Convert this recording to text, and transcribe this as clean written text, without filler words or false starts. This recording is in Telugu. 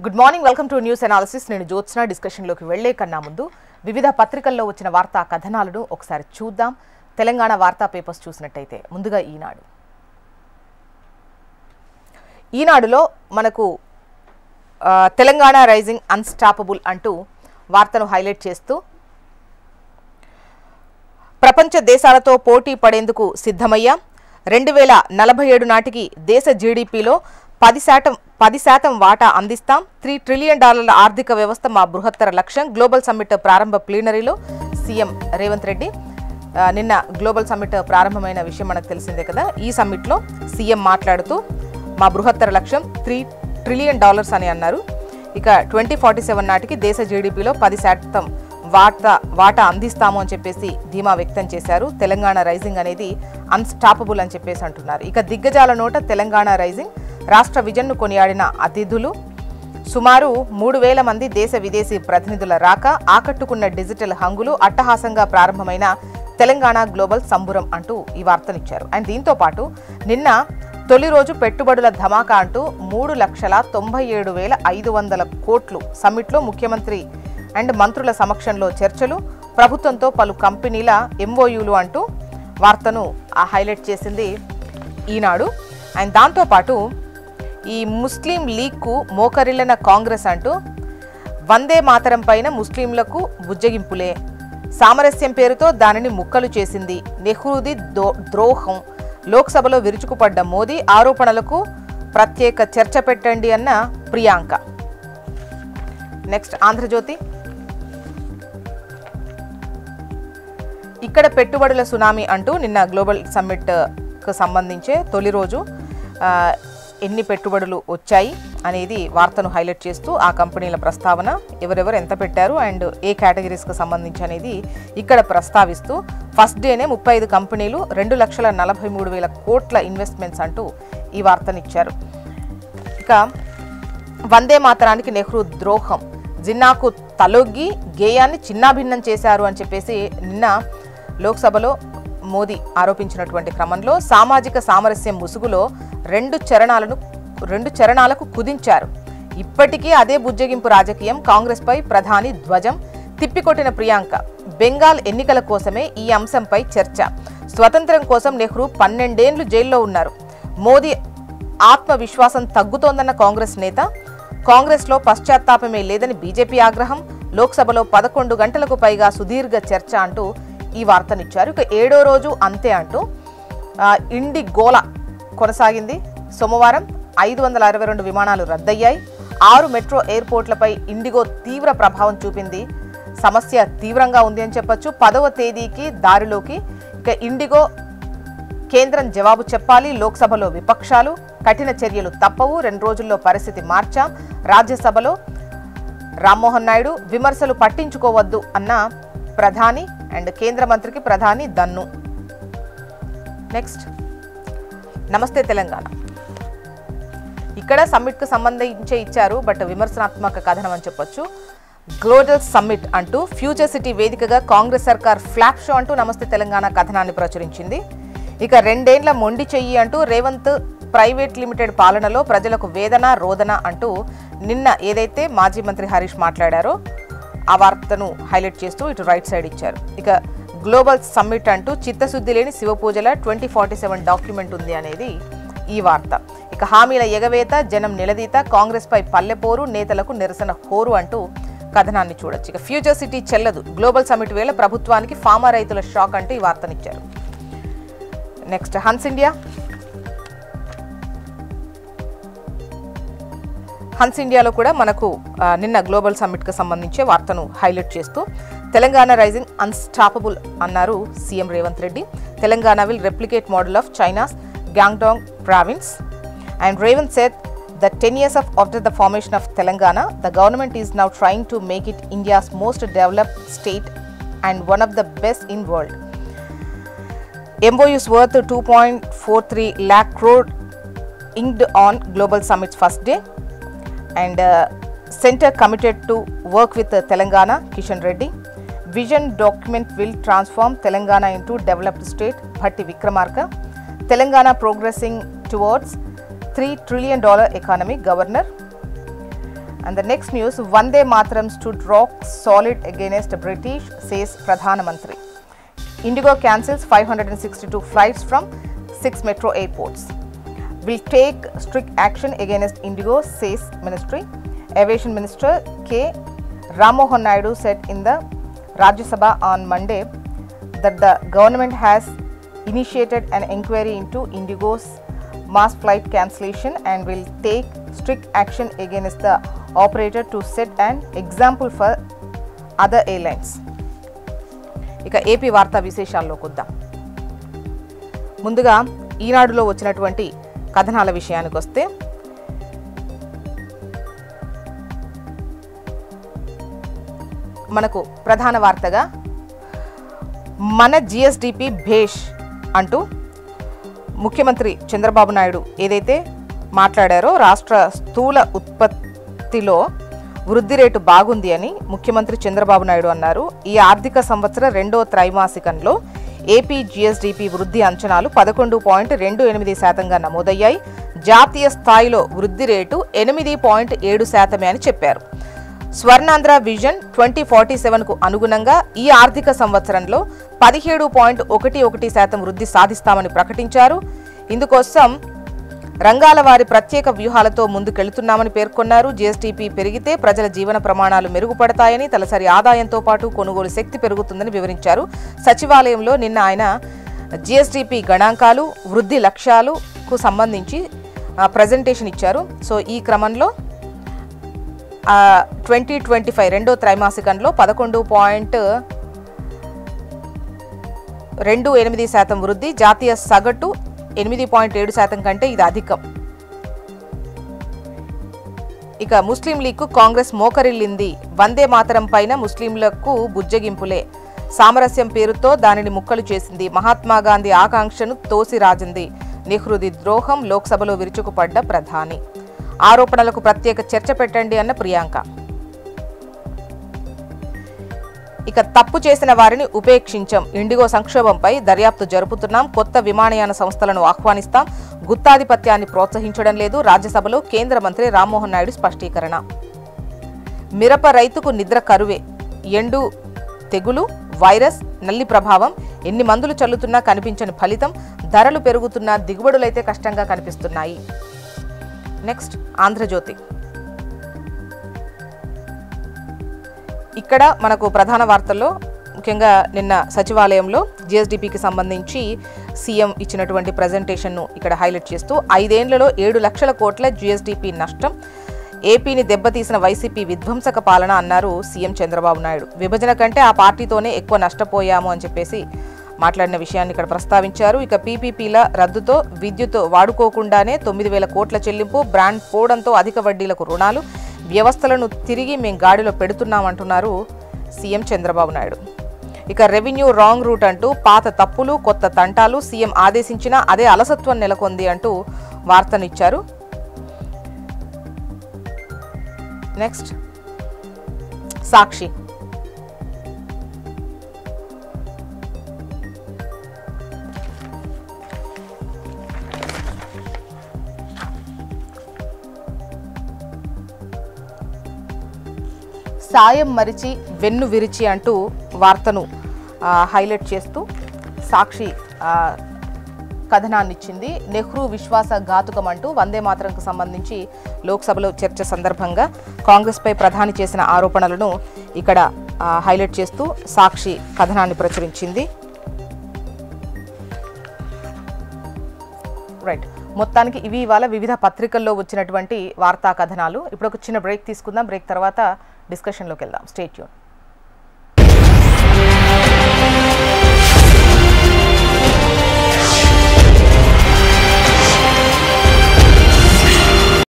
Good morning, welcome to news analysis. నేను జ్యోత్స్న. డిస్కషన్లోకి వెళ్లే కన్నా ముందు వివిధ పత్రికల్లో వచ్చిన వార్తా కథనాలను ఒకసారి చూద్దాం. తెలంగాణ వార్తా పేపర్స్ చూసినట్టయితే ముందుగా ఈనాడులో మనకు తెలంగాణ రైజింగ్ అన్స్టాపబుల్ అంటూ వార్తను హైలైట్ చేస్తూ ప్రపంచ దేశాలతో పోటీ పడేందుకు సిద్ధమయ్యాం, 2047 నాటికి దేశ జీడీపీలో 10% వాటా అందిస్తాం, $3 ట్రిలియన్ ఆర్థిక వ్యవస్థ మా బృహత్తర లక్ష్యం. గ్లోబల్ సమ్మిట్ ప్రారంభ ప్లీనరీలో సీఎం రేవంత్ రెడ్డి నిన్న గ్లోబల్ సమ్మిట్ ప్రారంభమైన విషయం మనకు తెలిసిందే కదా. ఈ సమ్మిట్లో సీఎం మాట్లాడుతూ మా బృహత్తర లక్ష్యం $3 ట్రిలియన్ అని అన్నారు. ఇక 2047 నాటికి దేశ జీడీపీలో 10% వాటా అందిస్తాము అని చెప్పేసి ధీమా వ్యక్తం చేశారు. తెలంగాణ రైజింగ్ అనేది అన్స్టాపబుల్ అని చెప్పేసి అంటున్నారు. ఇక దిగ్గజాల నోట తెలంగాణ రైజింగ్, రాష్ట్ర విజన్ను కొనియాడిన అతిథులు, సుమారు 3000 మంది దేశ విదేశీ ప్రతినిధుల రాక, ఆకట్టుకున్న డిజిటల్ హంగులు, అట్టహాసంగా ప్రారంభమైన తెలంగాణ గ్లోబల్ సంబురం అంటూ ఈ వార్తనిచ్చారు. అండ్ దీంతో పాటు నిన్న తొలి రోజు పెట్టుబడుల ధమాకా అంటూ 3,97,500 కోట్లు సమ్మిట్లో ముఖ్యమంత్రి అండ్ మంత్రుల సమక్షంలో చర్చలు, ప్రభుత్వంతో పలు కంపెనీల ఎంఓయూలు అంటూ వార్తను హైలైట్ చేసింది ఈనాడు. అండ్ దాంతోపాటు ఈ ముస్లిం లీగ్కు మోకరిల్లిన కాంగ్రెస్ అంటూ వందే మాతరం పైన ముస్లింలకు బుజ్జగింపులే, సామరస్యం పేరుతో దానిని ముక్కలు చేసింది, నెహ్రూది ద్రోహం, లోక్సభలో విరుచుకుపడ్డ మోదీ, ఆరోపణలకు ప్రత్యేక చర్చ పెట్టండి అన్న ప్రియాంక. నెక్స్ట్ ఆంధ్రజ్యోతి, ఇక్కడ పెట్టుబడుల సునామీ అంటూ నిన్న గ్లోబల్ సమ్మిట్కు సంబంధించే తొలి రోజు ఎన్ని పెట్టుబడులు వచ్చాయి అనేది వార్తను హైలైట్ చేస్తూ ఆ కంపెనీల ప్రస్తావన, ఎవరెవరు ఎంత పెట్టారు అండ్ ఏ కేటగిరీస్కి సంబంధించి అనేది ఇక్కడ ప్రస్తావిస్తూ ఫస్ట్ డేనే 35 కంపెనీలు 2,43,000 కోట్ల ఇన్వెస్ట్మెంట్స్ అంటూ ఈ వార్తనిచ్చారు. ఇక వందే మాతరానికి నెహ్రూ ద్రోహం, జిన్నాకు తలొగ్గి గేయాన్ని చిన్నాభిన్నం చేశారు అని చెప్పేసి నిన్న లోక్సభలో మోదీ ఆరోపించినటువంటి క్రమంలో సామాజిక సామరస్యం ముసుగులో రెండు చరణాలకు కుదించారు. ఇప్పటికీ అదే బుజ్జగింపు రాజకీయం, కాంగ్రెస్పై ప్రధాని ధ్వజం, తిప్పికొట్టిన ప్రియాంక. బెంగాల్ ఎన్నికల కోసమే ఈ అంశంపై చర్చ, స్వతంత్రం కోసం నెహ్రూ 12 ఏళ్లు జైల్లో ఉన్నారు, మోదీ ఆత్మవిశ్వాసం తగ్గుతోందన్న కాంగ్రెస్ నేత, కాంగ్రెస్లో పశ్చాత్తాపమే లేదని బీజేపీ ఆగ్రహం, లోక్సభలో 11 గంటలకు పైగా సుదీర్ఘ చర్చ అంటూ ఈ వార్తనిచ్చారు. ఇక 7వ రోజు అంతే అంటూ ఇండిగోల కొనసాగింది. సోమవారం 562 విమానాలు రద్దయ్యాయి, 6 మెట్రో ఎయిర్పోర్ట్లపై ఇండిగో తీవ్ర ప్రభావం చూపింది. సమస్య తీవ్రంగా ఉంది అని చెప్పొచ్చు. 10వ తేదీకి దారిలోకి. ఇక ఇండిగో కేంద్రం జవాబు చెప్పాలి, లోక్సభలో విపక్షాలు, కఠిన చర్యలు తప్పవు, 2 రోజుల్లో పరిస్థితి మార్చాం, రాజ్యసభలో రామ్మోహన్ నాయుడు, విమర్శలు పట్టించుకోవద్దు అన్న ప్రధాని అండ్ కేంద్ర మంత్రికి ప్రధాని దన్ను. నెక్స్ట్ నమస్తే తెలంగాణ, ఇక్కడ సమ్మిట్కు సంబంధించే ఇచ్చారు బట్ విమర్శనాత్మక కథనం అని చెప్పొచ్చు. గ్లోబల్ సమ్మిట్ అంటూ ఫ్యూచర్ సిటీ వేదికగా కాంగ్రెస్ సర్కార్ ఫ్లాప్ షో అంటూ నమస్తే తెలంగాణ కథనాన్ని ప్రచురించింది. ఇక 2 ఏళ్ల మొండి చెయ్యి అంటూ రేవంత్ ప్రైవేట్ లిమిటెడ్ పాలనలో ప్రజలకు వేదన రోదన అంటూ నిన్న ఏదైతే మాజీ మంత్రి హరీష్ మాట్లాడారో ఆ వార్తను హైలైట్ చేస్తూ ఇటు రైట్ సైడ్ ఇచ్చారు. ఇక గ్లోబల్ సమ్మిట్ అంటూ చిత్తశుద్ధి లేని శివపూజల 2047 డాక్యుమెంట్ ఉంది అనేది ఈ వార్త. ఇక హామీల ఎగవేత, జనం నిలదీత, కాంగ్రెస్పై పల్లెపోరు, నేతలకు నిరసన హోరు అంటూ కథనాన్ని చూడొచ్చు. ఇక ఫ్యూచర్ సిటీ చెల్లదు, గ్లోబల్ సమ్మిట్ వేళ ప్రభుత్వానికి ఫార్మా రైతుల షాక్ అంటూ ఈ వార్తనిచ్చారు. నెక్స్ట్ హన్స్ ఇండియాలో కూడా మనకు నిన్న గ్లోబల్ సమ్మిట్కి సంబంధించి వార్తను హైలైట్ చేస్తూ తెలంగాణ రైజింగ్ అన్స్టాపబుల్ అన్నారు CM Revanth Reddy. Telangana will replicate model of China's Guangdong province. And Revanth said that 10 years after the formation of Telangana, the government is now trying to make it India's most developed state and one of the best in world. MOUs worth 2.43 lakh crore inked on Global Summit's first day. And Center committed to work with Telangana, Kishan Reddy. Vision document will transform Telangana into developed state, Bhatti Vikramarka. Telangana progressing towards $3 trillion economy, Governor. And the next news, Vande Mataram stood rock solid against British, says Pradhan Mantri. Indigo cancels 562 flights from 6 metro airports. Will take strict action against Indigo, says Ministry. Aviation Minister K. Ramohan Naidu said in the Rajya Sabha on Monday that the government has initiated an inquiry into Indigo's mass flight cancellation and will take strict action against the operator to set an example for other airlines. ఇక ఏపీ వార్తా విశేషాల్లోకి వద్దాం. ముందుగా ఈనాడులో వచ్చినటువంటి కథనాల విషయానికి వస్తే, మనకు ప్రధాన వార్తగా మన జిఎస్డిపి భేష్ అంటూ ముఖ్యమంత్రి చంద్రబాబు నాయుడు ఏదైతే మాట్లాడారో, రాష్ట్ర స్థూల ఉత్పత్తిలో వృద్ధి రేటు బాగుంది అని ముఖ్యమంత్రి చంద్రబాబు నాయుడు అన్నారు. ఈ ఆర్థిక సంవత్సర రెండో త్రైమాసికంలో ఏపీ జిఎస్డిపి వృద్ధి అంచనాలు 11.28% నమోదయ్యాయి. జాతీయ స్థాయిలో వృద్ధి రేటు 8.7% అని చెప్పారు. స్వర్ణాంధ్ర విజన్ 2047కు అనుగుణంగా ఈ ఆర్థిక సంవత్సరంలో 17.11% వృద్ధి సాధిస్తామని ప్రకటించారు. ఇందుకోసం రంగాల వారి ప్రత్యేక వ్యూహాలతో ముందుకెళ్తున్నామని పేర్కొన్నారు. జీఎస్టీపీ పెరిగితే ప్రజల జీవన ప్రమాణాలు మెరుగుపడతాయని, తలసరి ఆదాయంతో పాటు కొనుగోలు శక్తి పెరుగుతుందని వివరించారు. సచివాలయంలో నిన్న ఆయన జీఎస్టీపీ గణాంకాలు, వృద్ధి లక్ష్యాలకు సంబంధించి ప్రజెంటేషన్ ఇచ్చారు. సో ఈ క్రమంలో 2025 రెండో త్రైమాసికంలో 11.28% వృద్ధి, జాతీయ సగటు 8.7% కంటే ఇది అధికం. ఇక ముస్లిం లీగ్కు కాంగ్రెస్ మోకరిల్లింది. వందే మాతరం పైన ముస్లింలకు బుజ్జగింపులే. సామరస్యం పేరుతో దానిని ముక్కలు చేసింది. మహాత్మాగాంధీ ఆకాంక్షను తోసిరాజింది. నెహ్రూది ద్రోహం, లోక్సభలో విరుచుకుపడ్డ ప్రధాని. ఆరోపణలకు ప్రత్యేక చర్చ పెట్టండి అన్న ప్రియాంక. ఇక తప్పు చేసిన వారిని ఉపేక్షించం. ఇండిగో సంక్షోభంపై దర్యాప్తు జరుపుతున్నాం. కొత్త విమానయాన సంస్థలను ఆహ్వానిస్తాం. గుత్తాధిపత్యాన్ని ప్రోత్సహించడం లేదు. రాజ్యసభలో కేంద్ర మంత్రి రామ్మోహన్ నాయుడు స్పష్టీకరణ. మిరప రైతుకు నిద్ర కరువే. ఎండు తెగులు, వైరస్, నల్లి ప్రభావం ఎన్ని మందులు చల్లుతున్నా కనిపించని ఫలితం. ధరలు పెరుగుతున్నా దిగుబడులైతే కష్టంగా కనిపిస్తున్నాయి. నెక్స్ట్ ఆంధ్రజ్యోతి. ఇక్కడ మనకు ప్రధాన వార్తల్లో ముఖ్యంగా నిన్న సచివాలయంలో జిఎస్డిపికి సంబంధించి సీఎం ఇచ్చినటువంటి ప్రజెంటేషన్ను ఇక్కడ హైలైట్ చేస్తూ 5 ఏళ్లలో 7 లక్షల కోట్ల జిఎస్డిపి నష్టం, ఏపీని దెబ్బతీసిన వైసీపీ విధ్వంసక పాలన అన్నారు సీఎం చంద్రబాబు నాయుడు. విభజన కంటే ఆ పార్టీతోనే ఎక్కువ నష్టపోయాము అని చెప్పేసి మాట్లాడిన విషయాన్ని ఇక్కడ ప్రస్తావించారు. ఇక పీపీపీల రద్దుతో విద్యుత్ వాడుకోకుండానే 9,000 కోట్ల చెల్లింపు, బ్రాండ్ పోవడంతో అధిక వడ్డీలకు రుణాలు, వ్యవస్థలను తిరిగి మేం గాడిలో పెడుతున్నామంటున్నారు సీఎం చంద్రబాబు నాయుడు. ఇక రెవెన్యూ రాంగ్ రూట్ అంటూ పాత తప్పులు, కొత్త తంటాలు, సీఎం ఆదేశించినా అదే అలసత్వం నెలకొంది అంటూ వార్తనిచ్చారు. నెక్స్ట్ సాక్షి. సాయం మరిచి వెన్ను విరిచి అంటూ వార్తను హైలైట్ చేస్తూ సాక్షి కథనాన్ని ఇచ్చింది. నెహ్రూ విశ్వాస ఘాతుకం అంటూ వందే మాతరంకు సంబంధించి లోక్సభలో చర్చ సందర్భంగా కాంగ్రెస్పై ప్రధాని చేసిన ఆరోపణలను ఇక్కడ హైలైట్ చేస్తూ సాక్షి కథనాన్ని ప్రచురించింది. రైట్, మొత్తానికి ఇవి ఇవాళ వివిధ పత్రికల్లో వచ్చినటువంటి వార్తా కథనాలు. ఇప్పుడు ఒక చిన్న బ్రేక్ తీసుకుందాం. బ్రేక్ తర్వాత డిస్కషన్లోకి వెళ్దాం. Stay tune.